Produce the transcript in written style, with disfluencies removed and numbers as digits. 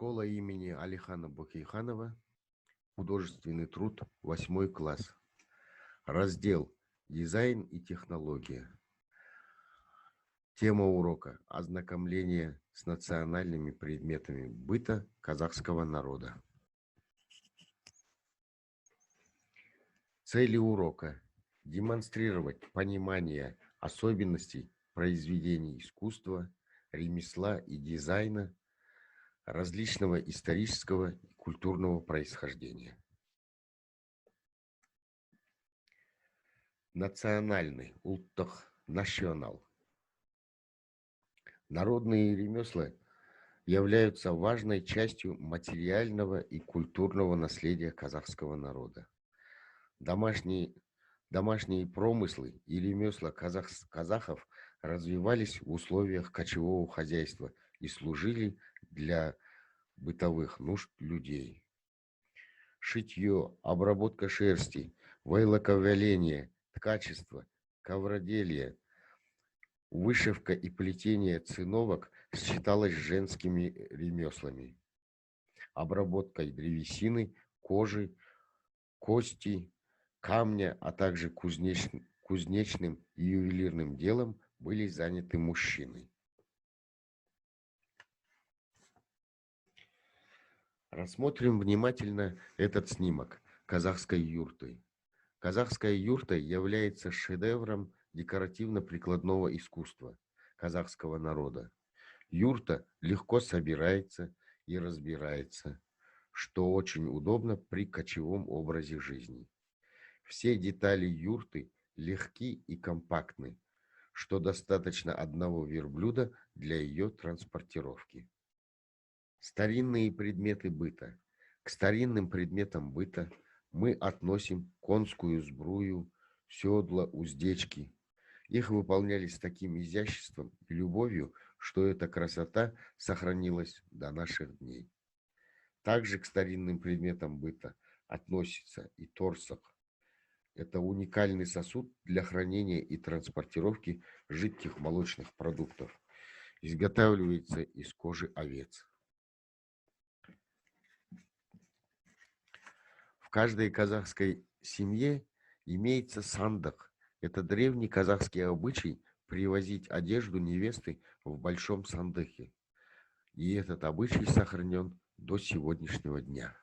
Школа имени Алихана Бөкейханова. Художественный труд, 8 класс. Раздел «Дизайн и технология». Тема урока – ознакомление с национальными предметами быта казахского народа. Цели урока – демонстрировать понимание особенностей произведений искусства, ремесла и дизайна различного исторического и культурного происхождения. Национальный, улттық, национал. Народные ремесла являются важной частью материального и культурного наследия казахского народа. Домашние промыслы и ремесла казахов развивались в условиях кочевого хозяйства и служили для бытовых нужд людей. Шитье, обработка шерсти, войлоковаление, ткачество, ковроделие, вышивка и плетение циновок считалось женскими ремеслами. Обработкой древесины, кожи, кости, камня, а также кузнечным и ювелирным делом были заняты мужчины. Рассмотрим внимательно этот снимок казахской юрты. Казахская юрта является шедевром декоративно-прикладного искусства казахского народа. Юрта легко собирается и разбирается, что очень удобно при кочевом образе жизни. Все детали юрты легки и компактны, что достаточно одного верблюда для ее транспортировки. Старинные предметы быта. К старинным предметам быта мы относим конскую сбрую, седла, уздечки. Их выполняли с таким изяществом и любовью, что эта красота сохранилась до наших дней. Также к старинным предметам быта относится и торсак. Это уникальный сосуд для хранения и транспортировки жидких молочных продуктов. Изготавливается из кожи овец. В каждой казахской семье имеется сандық. Это древний казахский обычай привозить одежду невесты в большом сандыке. И этот обычай сохранен до сегодняшнего дня.